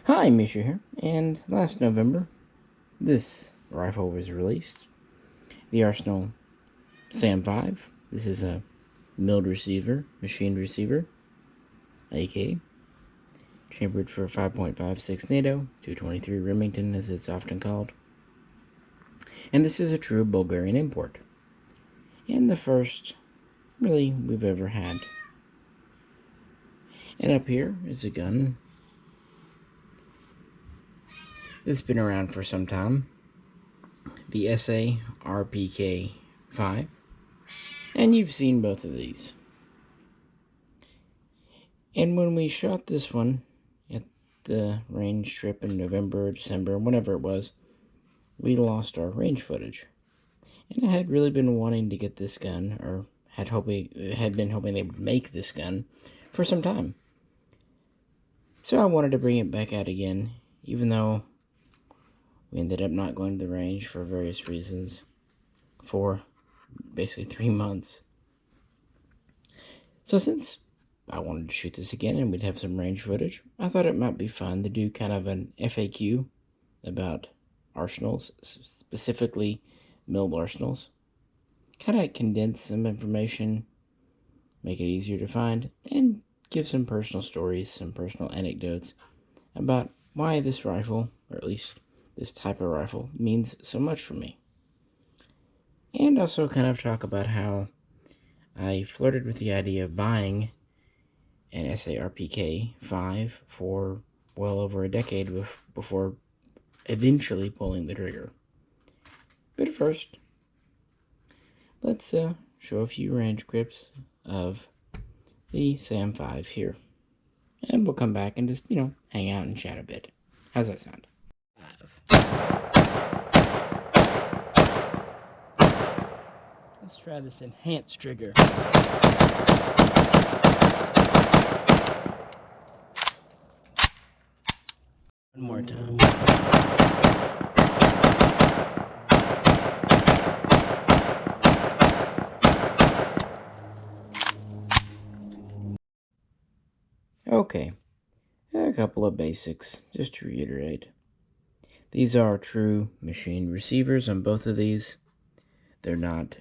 Hi, Misha here, and last November, this rifle was released. The Arsenal SAM5. This is a milled receiver, machined receiver, AK, chambered for 5.56 NATO, 223 Remington as it's often called. And this is a true Bulgarian import, and the first, really, we've ever had. And up here is a gun that's been around for some time, the SA-RPK5, and you've seen both of these. And when we shot this one at the range trip in November, December, whenever it was, we lost our range footage. And I had really been wanting to get this gun, or had been hoping they would make this gun for some time. So I wanted to bring it back out again, even though we ended up not going to the range for various reasons for basically 3 months. So since I wanted to shoot this again and we'd have some range footage, I thought it might be fun to do kind of an FAQ about arsenals, specifically milled arsenals. Kind of condense some information, make it easier to find, and give some personal stories, some personal anecdotes about why this rifle, or at least this type of rifle, means so much for me. And also kind of talk about how I flirted with the idea of buying an SA-RPK5 for well over a decade before eventually pulling the trigger. But first, let's show a few range clips of the SAM5 here. And we'll come back and just, hang out and chat a bit. How's that sound? Let's try this enhanced trigger. One more time. Okay, a couple of basics, just to reiterate. These are true machined receivers on both of these. They're not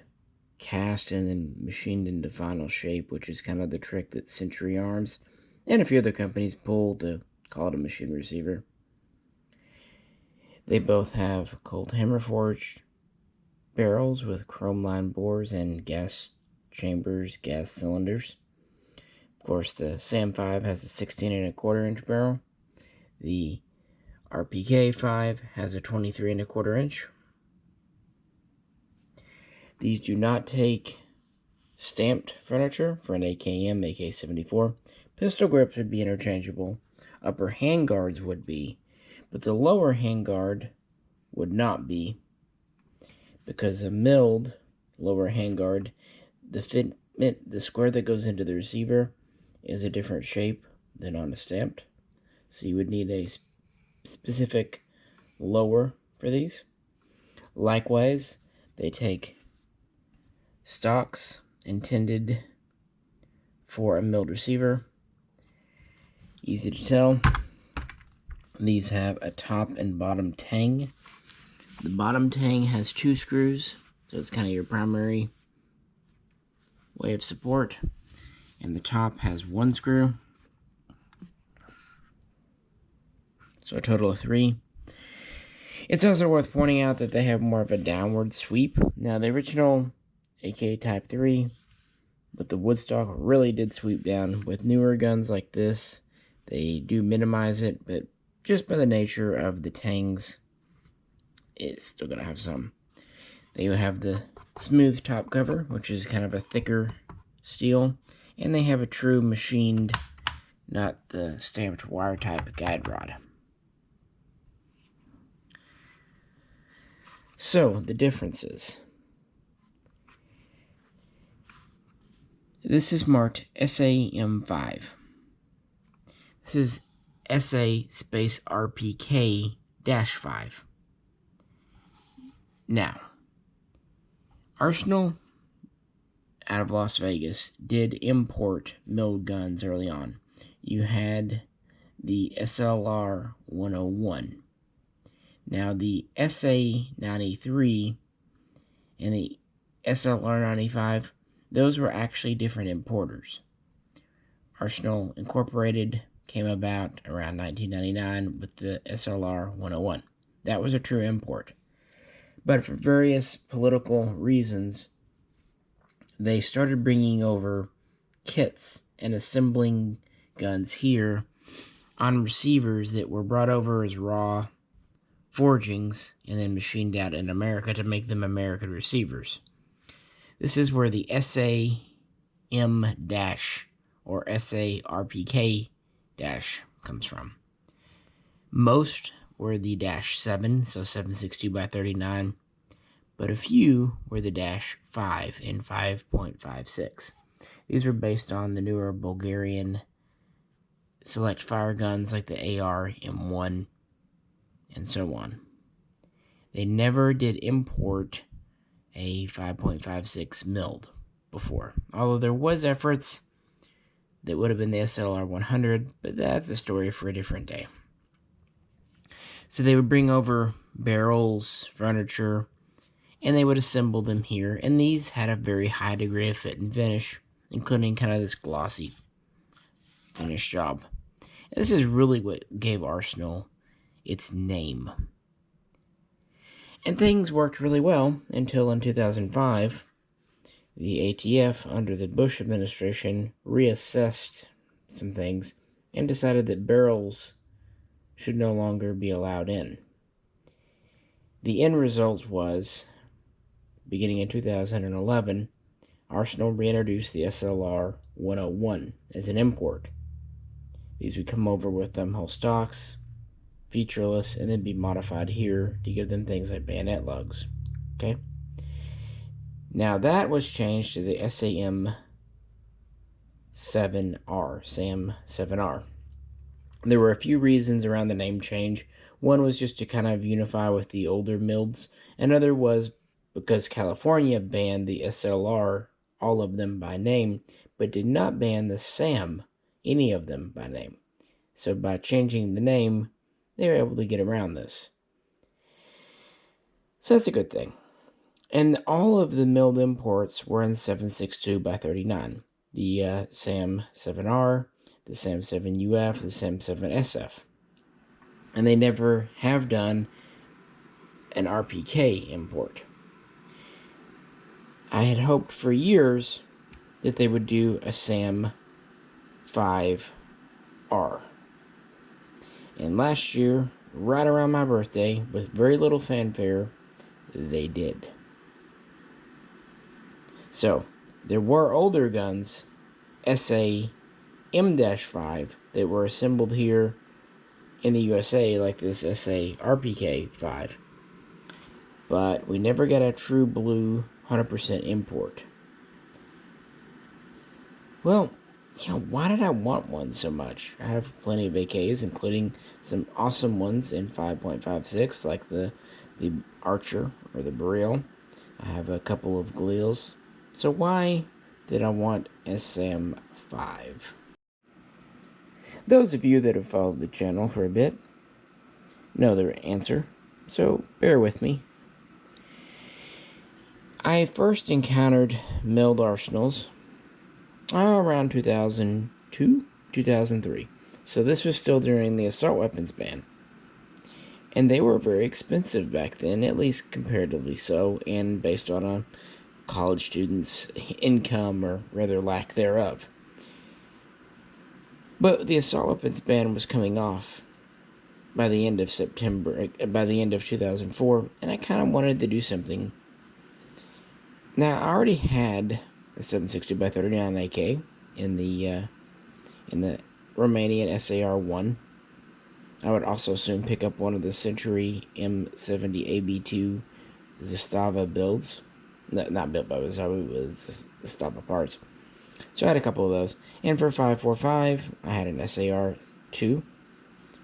cast and then machined into final shape, which is kind of the trick that Century Arms and a few other companies pull to call it a machined receiver. They both have cold hammer forged barrels with chrome lined bores and gas chambers, gas cylinders. Of course, the SAM5 has a 16¼ inch barrel. The RPK5 has a 23¼ inch. These do not take stamped furniture for an AKM, AK-74. Pistol grips would be interchangeable. Upper handguards would be, but the lower handguard would not be, because a milled lower handguard, the square that goes into the receiver is a different shape than on a stamped. So you would need a specific lower for these. Likewise, they take stocks intended for a milled receiver. Easy to tell. These have a top and bottom tang. The bottom tang has 2 screws, so it's kind of your primary way of support. And the top has 1 screw. So a total of 3. It's also worth pointing out that they have more of a downward sweep. Now the original AK Type 3 with the woodstock really did sweep down. With newer guns like this, they do minimize it, but just by the nature of the tangs, it's still going to have some. They have the smooth top cover, which is kind of a thicker steel, and they have a true machined, not the stamped wire type guide rod. So, the differences. This is marked SAM5. This is SA-RPK5. Now, Arsenal out of Las Vegas did import milled guns early on. You had the SLR 101. Now the SA-93 and the SLR-95, those were actually different importers. Arsenal Incorporated came about around 1999 with the SLR-101. That was a true import. But for various political reasons, they started bringing over kits and assembling guns here on receivers that were brought over as raw forgings and then machined out in America to make them American receivers. This is where the SAM- or SA-RPK- comes from. Most were the -7, so 7.62x39, but a few were the -5 and 5.56. These were based on the newer Bulgarian select fire guns like the AR M1 and so on. They never did import a 5.56 milled before, although there was efforts that would have been the SLR 100, but that's a story for a different day. So they would bring over barrels, furniture, and they would assemble them here, and these had a very high degree of fit and finish, including kind of this glossy finish job. And this is really what gave Arsenal its name. And things worked really well until in 2005, the ATF, under the Bush administration, reassessed some things and decided that barrels should no longer be allowed in. The end result was, beginning in 2011, Arsenal reintroduced the SLR 101 as an import. These would come over with whole stocks, featureless, and then be modified here to give them things like bayonet lugs. Okay? Now that was changed to the SAM7R, SAM7R. There were a few reasons around the name change. One was just to kind of unify with the older milds. Another was because California banned the SLR, all of them by name, but did not ban the SAM, any of them by name. So by changing the name, they were able to get around this. So that's a good thing. And all of the milled imports were in 7.62x39. The SAM7R, the SAM7UF, the SAM7SF. And they never have done an RPK import. I had hoped for years that they would do a SAM5R. And last year, right around my birthday, with very little fanfare, they did. So, there were older guns, SA-M5, that were assembled here in the USA, like this SA RPK5. But we never got a true blue 100% import. Well, why did I want one so much? I have plenty of AKs, including some awesome ones in 5.56, like the Archer or the Burrell. I have a couple of Gleals. So why did I want SAM5? Those of you that have followed the channel for a bit know the answer, so bear with me. I first encountered milled arsenals around 2002, 2003. So this was still during the assault weapons ban. And they were very expensive back then, at least comparatively so, and based on a college student's income, or rather lack thereof. But the assault weapons ban was coming off by the end of 2004, and I kind of wanted to do something. Now, I already had a 7.62x39 AK in the Romanian SAR1. I would also soon pick up one of the Century M70 AB2 Zastava builds. Not built by Zastava, it was Zastava parts. So I had a couple of those. And for 5.45, I had an SAR2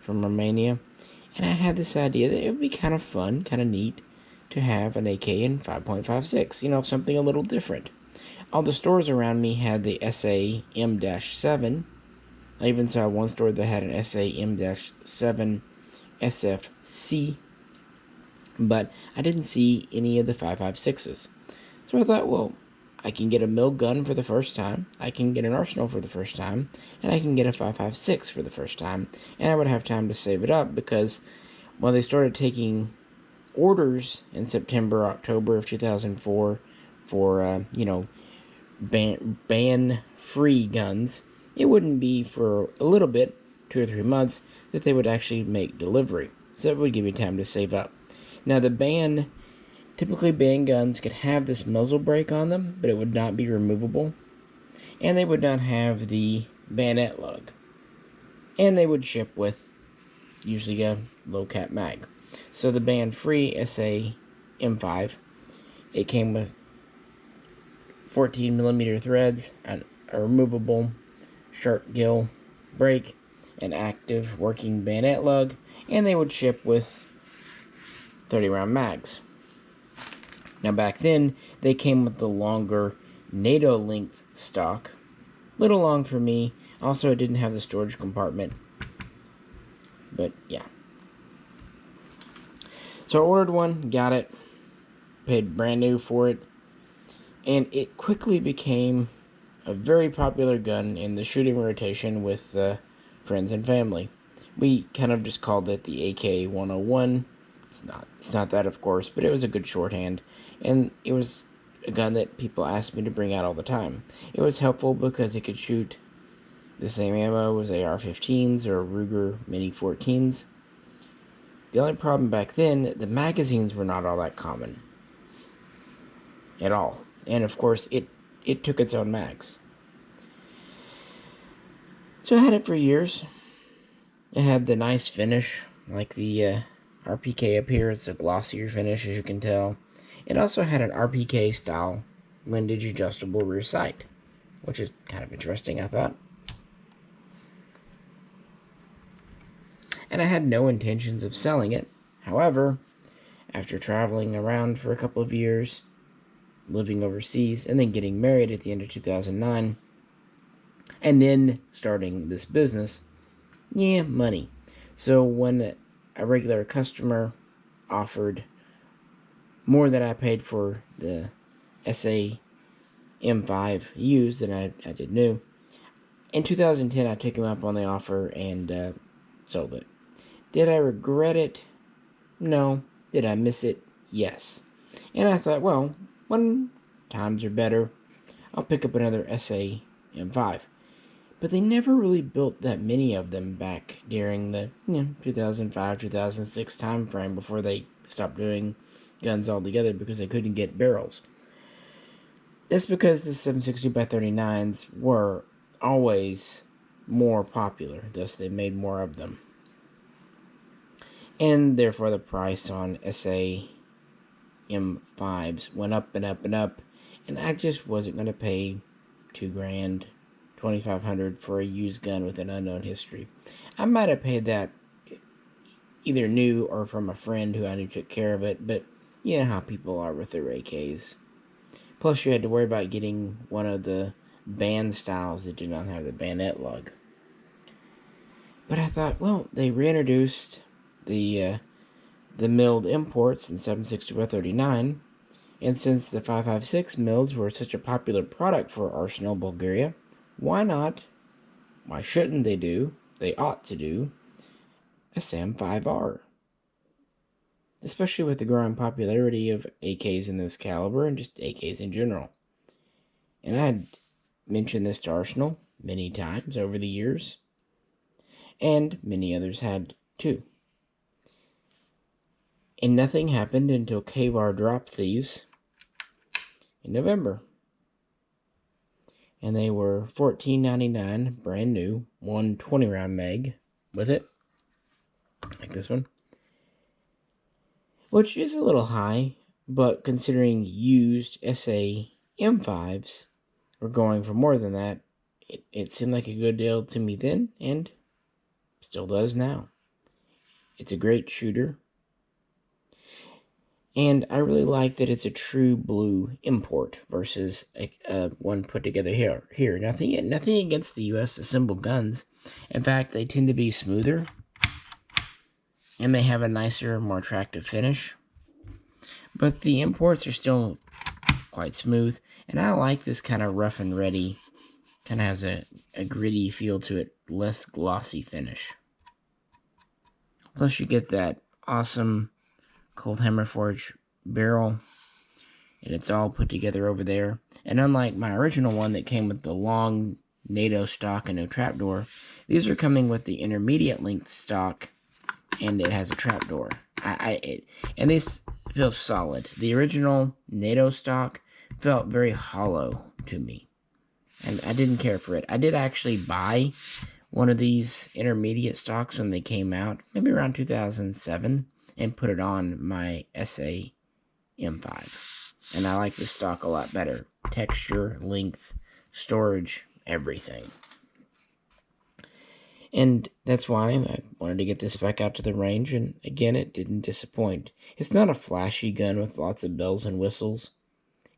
from Romania. And I had this idea that it would be kind of fun, kind of neat, to have an AK in 5.56. Something a little different. All the stores around me had the SA-M-7, I even saw one store that had an SAM-7 SFC, but I didn't see any of the 5.56s. So I thought, well, I can get a mill gun for the first time, I can get an Arsenal for the first time, and I can get a 5.56 for the first time, and I would have time to save it up, because when they started taking orders in September, October of 2004 for, ban-free guns, it wouldn't be for a little bit, 2 or 3 months, that they would actually make delivery. So it would give me time to save up. Now, typically ban guns could have this muzzle brake on them, but it would not be removable. And they would not have the bayonet lug. And they would ship with usually a low cap mag. So the ban-free SA-M5, it came with 14mm threads, a removable sharp gill brake, an active working bayonet lug, and they would ship with 30-round mags. Now back then, they came with the longer NATO length stock. Little long for me. Also, it didn't have the storage compartment. But yeah. So I ordered one, got it, paid brand new for it, and it quickly became a very popular gun in the shooting rotation with friends and family. We kind of just called it the AK-101. It's not that, of course, but it was a good shorthand, and it was a gun that people asked me to bring out all the time. It was helpful because it could shoot the same ammo as AR-15s or Ruger Mini 14s. The only problem back then, the magazines were not all that common at all, and of course it took its own mags. So I had it for years. It had the nice finish, like the RPK up here. It's a glossier finish, as you can tell. It also had an RPK style windage adjustable rear sight, which is kind of interesting, I thought. And I had no intentions of selling it. However, after traveling around for a couple of years, living overseas, and then getting married at the end of 2009, and then starting this business, money. So when a regular customer offered more than I paid for the SA-M5 used than I did new, in 2010 I took him up on the offer and sold it. Did I regret it? No. Did I miss it? Yes. And I thought, well, when times are better, I'll pick up another SA-M5. But they never really built that many of them back during the 2005-2006 time frame before they stopped doing guns altogether because they couldn't get barrels. That's because the 760x39s were always more popular, thus they made more of them. And therefore the price on SA-M5s went up and up and up, and I just wasn't going to pay $2,000, $2,500 for a used gun with an unknown history. I might have paid that either new or from a friend who I knew took care of it, but you know how people are with their AKs. Plus you had to worry about getting one of the band styles that did not have the bayonet lug. But I thought, well, they reintroduced the milled imports in 760x39, and since the 5.56 mills were such a popular product for Arsenal, Bulgaria, why shouldn't they ought to do a SAM5R. Especially with the growing popularity of AKs in this caliber and just AKs in general. And I had mentioned this to Arsenal many times over the years, and many others had too. And nothing happened until KVAR dropped these in November. And they were $14.99, brand new, 120-round mag with it, like this one. Which is a little high, but considering used SA-M5s were going for more than that, it seemed like a good deal to me then, and still does now. It's a great shooter. And I really like that it's a true blue import versus one put together here. Nothing against the U.S. assembled guns. In fact, they tend to be smoother, and they have a nicer, more attractive finish. But the imports are still quite smooth, and I like this kind of rough and ready, kind of has a gritty feel to it, less glossy finish. Plus you get that awesome Cold Hammer Forge barrel, and it's all put together over there. And unlike my original one that came with the long NATO stock and no trapdoor, these are coming with the intermediate length stock, and it has a trapdoor. And this feels solid. The original NATO stock felt very hollow to me, and I didn't care for it. I did actually buy one of these intermediate stocks when they came out, maybe around 2007, and put it on my SA-M5. And I like this stock a lot better. Texture, length, storage, everything. And that's why I wanted to get this back out to the range, and again, it didn't disappoint. It's not a flashy gun with lots of bells and whistles.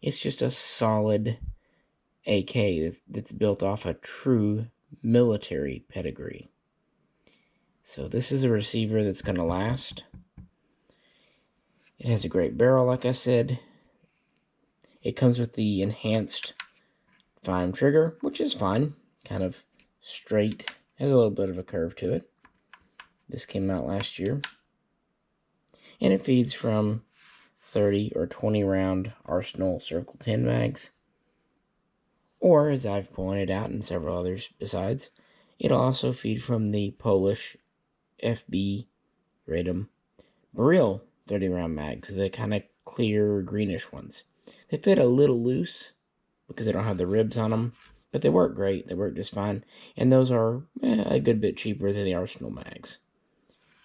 It's just a solid AK that's built off a true military pedigree. So this is a receiver that's going to last. It has a great barrel, like I said. It comes with the enhanced fine trigger, which is fine. Kind of straight. Has a little bit of a curve to it. This came out last year. And it feeds from 30 or 20 round Arsenal Circle 10 mags. Or, as I've pointed out, and several others besides, it'll also feed from the Polish FB Radom Baril 30 round mags, the kind of clear greenish ones. They fit a little loose because they don't have the ribs on them, but they work great. They work just fine. And those are a good bit cheaper than the Arsenal mags.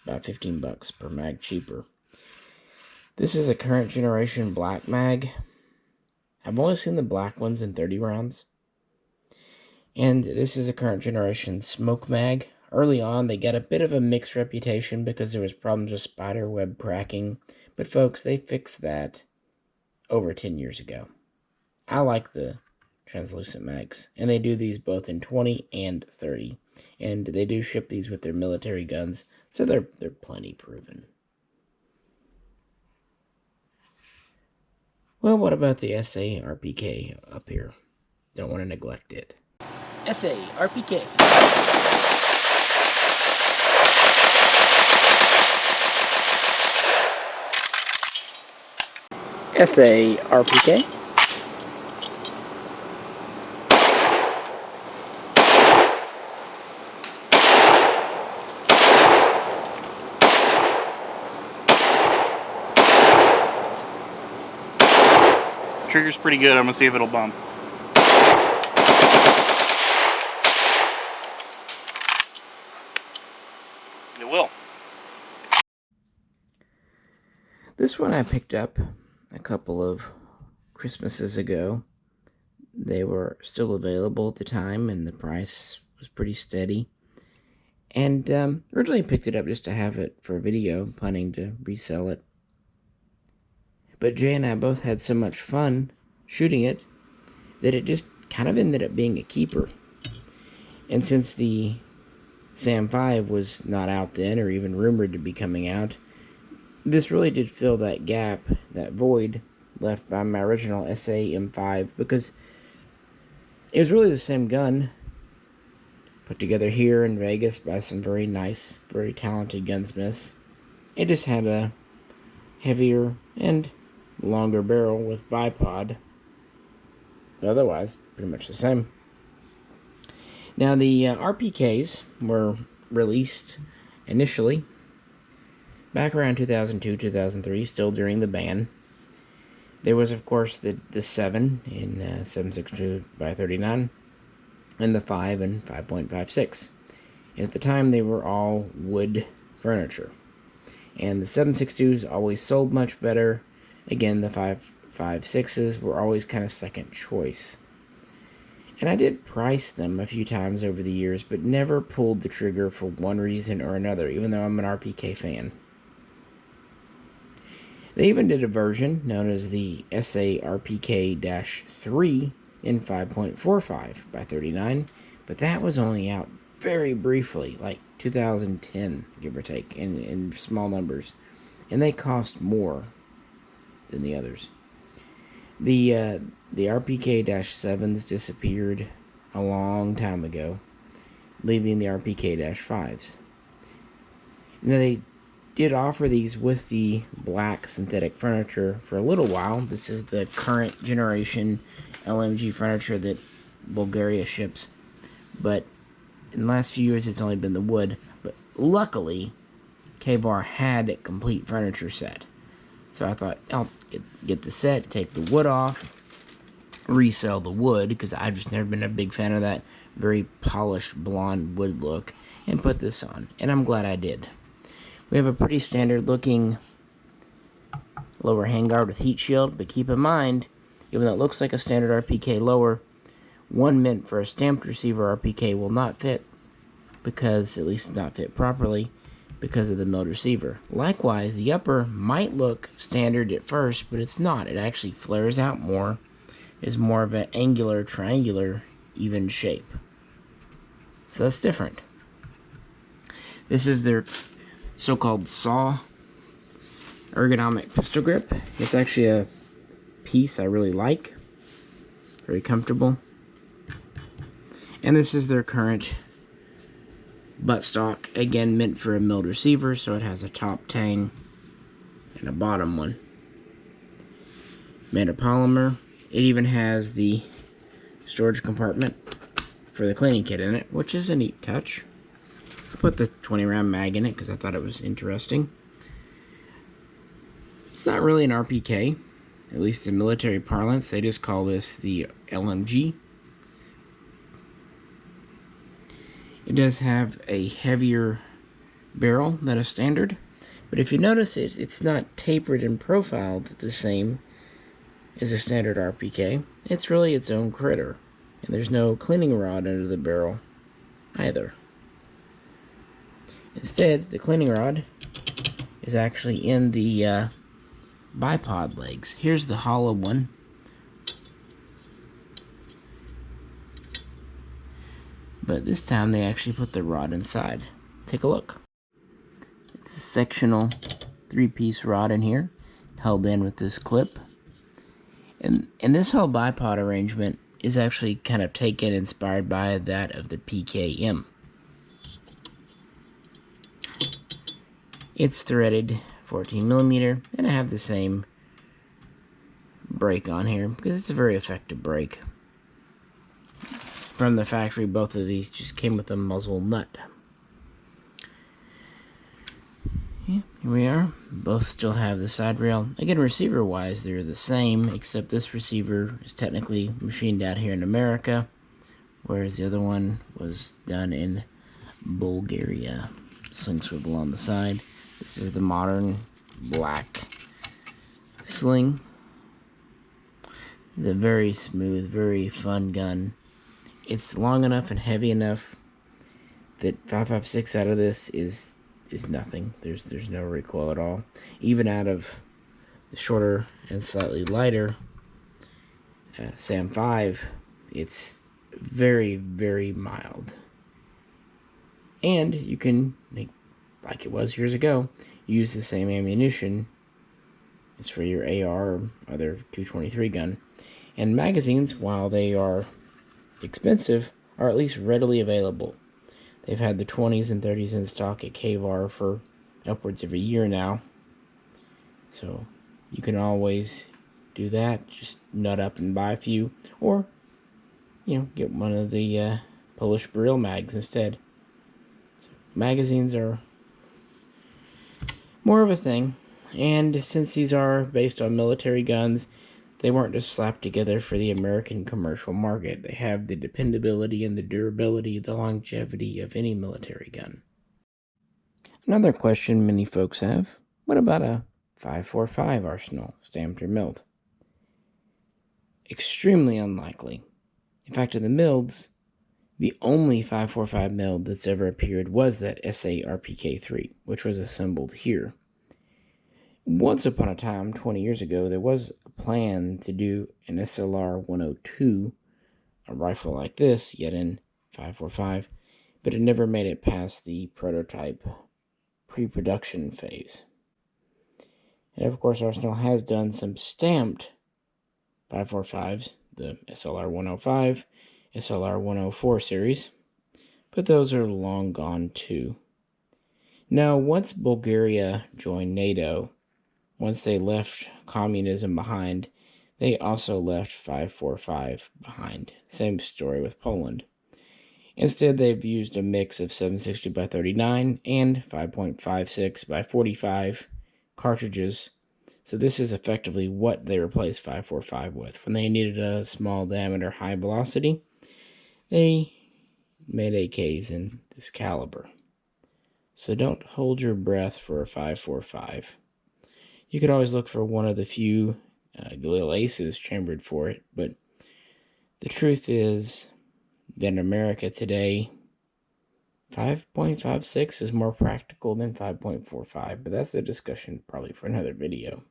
About $15 per mag cheaper. This is a current generation black mag. I've only seen the black ones in 30 rounds. And this is a current generation smoke mag. Early on, they got a bit of a mixed reputation because there was problems with spider web cracking. But folks, they fixed that over 10 years ago. I like the translucent mags, and they do these both in 20 and 30. And they do ship these with their military guns, so they're plenty proven. Well, what about the SA-RPK up here? Don't want to neglect it. SA-RPK. SA-RPK. Trigger's pretty good. I'm gonna see if it'll bump. It will. This one I picked up a couple of Christmases ago. They were still available at the time, and the price was pretty steady. And originally I picked it up just to have it for a video, planning to resell it. But Jay and I both had so much fun shooting it that it just kind of ended up being a keeper. And since the SAM5 was not out then, or even rumored to be coming out, this really did fill that gap, that void left by my original SA-M5, because it was really the same gun, put together here in Vegas by some very nice, very talented gunsmiths. It just had a heavier and longer barrel with bipod, but otherwise pretty much the same. Now the RPKs were released initially back around 2002, 2003, still during the ban. There was, of course, the 7 in 7.62 by 39, and the 5 and 5.56. And at the time, they were all wood furniture. And the 7.62s always sold much better. Again, the 5.56s were always kind of second choice. And I did price them a few times over the years, but never pulled the trigger for one reason or another, even though I'm an RPK fan. They even did a version known as the SA RPK-3 in 5.45 by 39, but that was only out very briefly, like 2010, give or take, in small numbers. And they cost more than the others. The RPK-7s disappeared a long time ago, leaving the RPK-5s. Now, they did offer these with the black synthetic furniture for a little while. This is the current generation LMG furniture that Bulgaria ships. But in the last few years, it's only been the wood. But luckily, KVAR had a complete furniture set. So I thought, I'll get the set, take the wood off, resell the wood, because I've just never been a big fan of that very polished blonde wood look, and put this on. And I'm glad I did. We have a pretty standard looking lower handguard with heat shield, but keep in mind, even though it looks like a standard RPK lower, one meant for a stamped receiver RPK will not fit, because, at least not fit properly, because of the milled receiver. Likewise, the upper might look standard at first, but it's not. It actually flares out more, is more of an angular, triangular, even shape. So that's different. This is their so-called SAW ergonomic pistol grip. It's actually a piece I really like. Very comfortable. And this is their current buttstock, again meant for a milled receiver, so it has a top tang and a bottom one. Made of polymer. It even has the storage compartment for the cleaning kit in it, which is a neat touch. I put the 20 round mag in it because I thought it was interesting. It's not really an RPK, at least in military parlance. They just call this the LMG. It does have a heavier barrel than a standard, but if you notice it's not tapered and profiled the same as a standard RPK. It's really its own critter, and there's no cleaning rod under the barrel either. Instead, the cleaning rod is actually in the bipod legs. Here's the hollow one. But this time they actually put the rod inside. Take a look. It's a sectional 3-piece rod in here, held in with this clip. And this whole bipod arrangement is actually kind of inspired by that of the PKM. It's threaded 14mm, and I have the same brake on here because it's a very effective brake. From the factory, both of these just came with a muzzle nut. Yeah, here we are. Both still have the side rail. Again, receiver-wise, they're the same, except this receiver is technically machined out here in America, whereas the other one was done in Bulgaria. Sling swivel on the side. This is the modern black sling. It's a very smooth, very fun gun. It's long enough and heavy enough that 5.56 out of this is nothing. There's no recoil at all. Even out of the shorter and slightly lighter SAM5, it's very, very mild. And you can, like it was years ago, use the same ammunition as for your AR or other 223 gun. And magazines, while they are expensive, are at least readily available. They've had the 20s and 30s in stock at KVAR for upwards of a year now. So you can always do that. Just nut up and buy a few. Or, get one of the Polish Baril mags instead. So magazines are more of a thing. And since these are based on military guns, they weren't just slapped together for the American commercial market. They have the dependability and the durability, the longevity of any military gun. Another question many folks have, what about a 5.45 Arsenal, stamped or milled? Extremely unlikely. In fact, in the milds, the only 5.45 milled that's ever appeared was that SA-RPK3, which was assembled here. Once upon a time, 20 years ago, there was a plan to do an SLR 102, a rifle like this, yet in 5.45, but it never made it past the prototype pre-production phase. And of course, Arsenal has done some stamped 545s, the SLR-105, SLR-104 series, but those are long gone too. Now, once Bulgaria joined NATO, once they left communism behind, they also left 545 behind. Same story with Poland. Instead, they've used a mix of 7.62 by 39 and 5.56 by 45 cartridges. So this is effectively what they replaced 545 with. When they needed a small diameter, high velocity, they made AKs in this caliber. So don't hold your breath for a 545. You could always look for one of the few little aces chambered for it, but the truth is that in America today, 5.56 is more practical than 5.45, but that's a discussion probably for another video.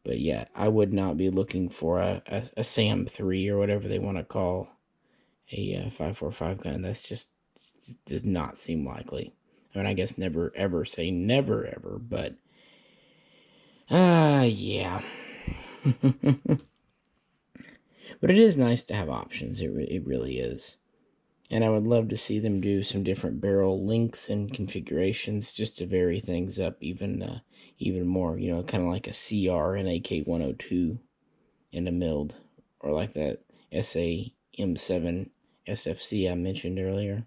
But yeah, I would not be looking for a SAM5 or whatever they want to call a 545 gun. That's just does not seem likely. I mean, I guess never ever say never ever, but yeah. But it is nice to have options. It really is. And I would love to see them do some different barrel lengths and configurations just to vary things up even more. You know, kind of like a CR and AK102 in a milled, or like that SA-M5 SFC I mentioned earlier.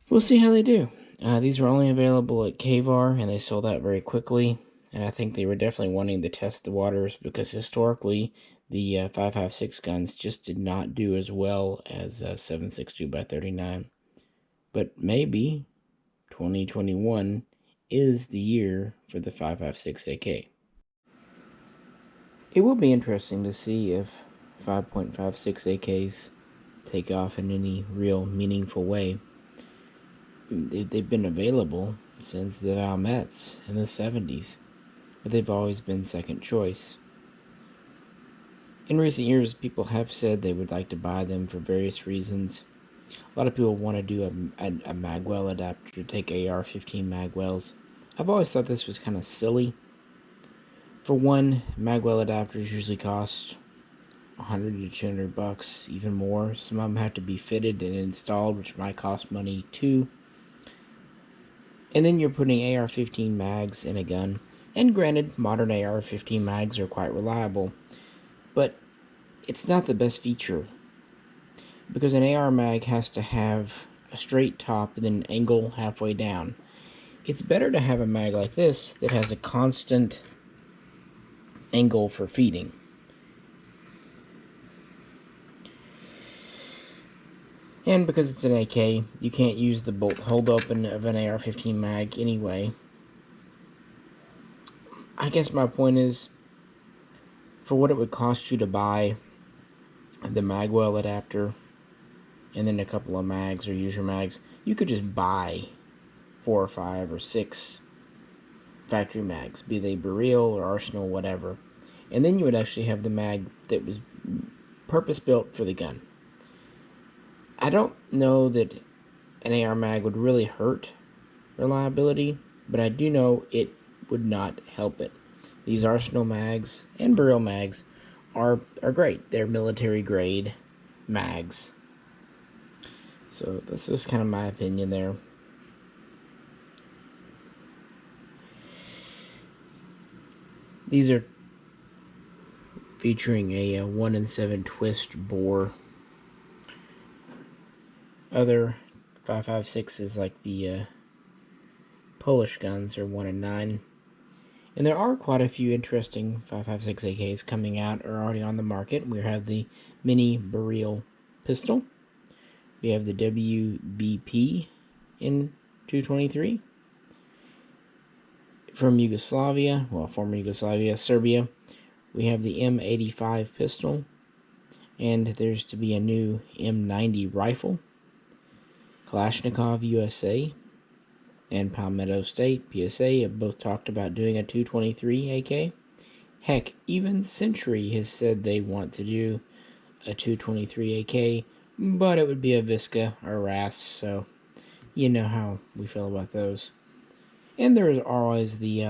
We'll see how they do. These were only available at KVAR, and they sold out very quickly. And I think they were definitely wanting to test the waters because historically, the 5.56 guns just did not do as well as 7.62 by 39. But maybe 2021 is the year for the 5.56 AK. It will be interesting to see if 5.56 AKs take off in any real meaningful way. They've been available since the Valmets in the 70s, but they've always been second choice. In recent years, people have said they would like to buy them for various reasons. A lot of people want to do a magwell adapter to take AR-15 magwells. I've always thought this was kind of silly. For one, magwell adapters usually cost $100 to $200, even more. Some of them have to be fitted and installed, which might cost money too. And then you're putting AR-15 mags in a gun. And granted, modern AR-15 mags are quite reliable, but it's not the best feature, because an AR mag has to have a straight top and then an angle halfway down. It's better to have a mag like this that has a constant angle for feeding. And because it's an AK, you can't use the bolt hold open of an AR-15 mag anyway. I guess my point is, for what it would cost you to buy the magwell adapter and then a couple of mags or user mags, you could just buy 4 or 5 or 6 factory mags, be they Burrell or Arsenal, whatever. And then you would actually have the mag that was purpose-built for the gun. I don't know that an AR mag would really hurt reliability, but I do know it would not help it. These Arsenal mags and Burrell mags are great. They're military grade mags. So this is kind of my opinion there. These are featuring a 1-in-7 twist bore. Other 5.56s like the Polish guns are 1-in-9. And there are quite a few interesting 5.56 AKs coming out or already on the market. We have the Mini Burrell pistol. We have the WBP in 223. From Yugoslavia, well, former Yugoslavia, Serbia, we have the M85 pistol. And there's to be a new M90 rifle. Kalashnikov USA and Palmetto State PSA have both talked about doing a 223 AK. Heck, even Century has said they want to do a 223 AK, but it would be a Visca or RAS, so you know how we feel about those. And there are always the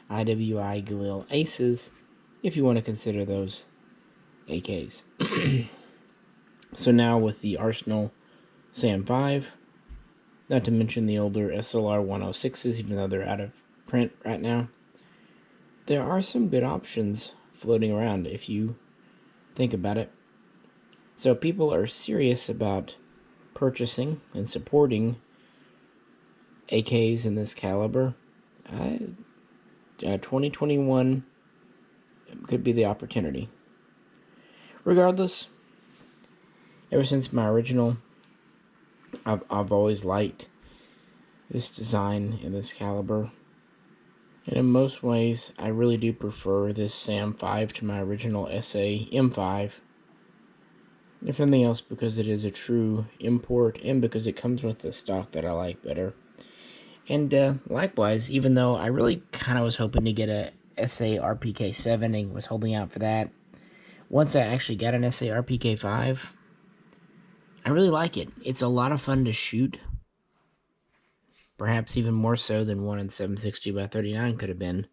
IWI Galil Aces, if you want to consider those AKs. So now with the Arsenal SAM5, not to mention the older SLR 106s, even though they're out of print right now, there are some good options floating around if you think about it. So people are serious about purchasing and supporting AKs in this caliber. 2021 could be the opportunity. Regardless, ever since my original, I've always liked this design in this caliber. And in most ways, I really do prefer this SAM5 to my original SA-M5. If anything else, because it is a true import and because it comes with the stock that I like better. And likewise, even though I really kind of was hoping to get a SA-RPK7 and was holding out for that, once I actually got an SA-RPK5, I really like it. It's a lot of fun to shoot. Perhaps even more so than one in 760x39 could have been.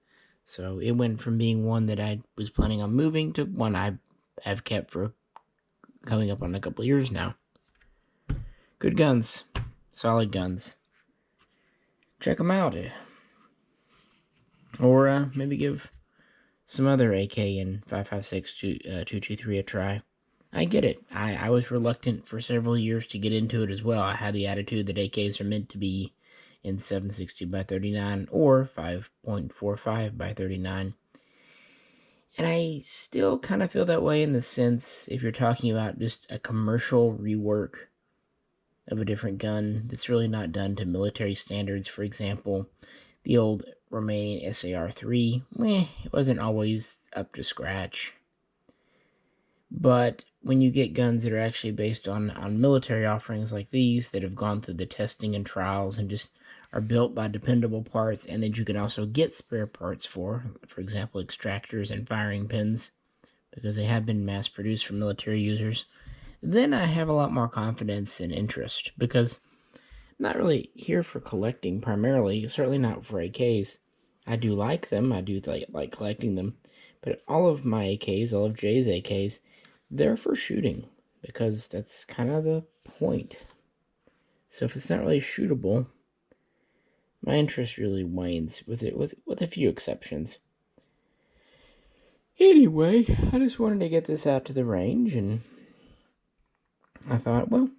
So it went from being one that I was planning on moving to one I have kept for coming up on a couple years now. Good guns. Solid guns. Check them out. Or maybe give some other AK in 5.56 223 a try. I get it. I was reluctant for several years to get into it as well. I had the attitude that AKs are meant to be in 760x39 or 5.45x39. And I still kind of feel that way in the sense, if you're talking about just a commercial rework of a different gun that's really not done to military standards. For example, the old Remain SAR3, it wasn't always up to scratch. But when you get guns that are actually based on military offerings like these, that have gone through the testing and trials and just are built by dependable parts, and that you can also get spare parts for example, extractors and firing pins, because they have been mass produced for military users, then I have a lot more confidence and interest, because I'm not really here for collecting primarily, certainly not for AKs. I do like them, I do like collecting them, but all of my AKs, all of Jay's AKs, they're for shooting, because that's kind of the point. So if it's not really shootable, my interest really wanes with it, with a few exceptions. Anyway, I just wanted to get this out to the range, and I thought, well,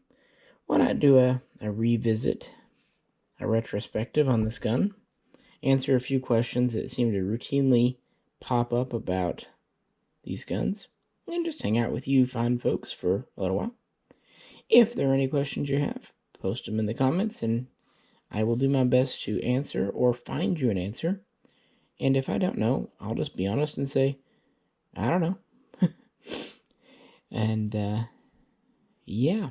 why not do a revisit, a retrospective on this gun, answer a few questions that seem to routinely pop up about these guns, and just hang out with you fine folks for a little while. If there are any questions you have, post them in the comments, and I will do my best to answer or find you an answer. And if I don't know, I'll just be honest and say, I don't know. And, yeah.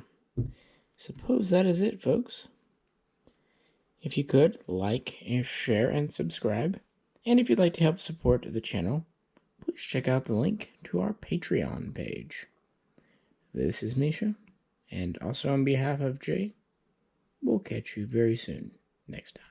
Suppose that is it, folks. If you could, like and share and subscribe. And if you'd like to help support the channel, please check out the link to our Patreon page. This is Misha, and also on behalf of Jay, we'll catch you very soon next time.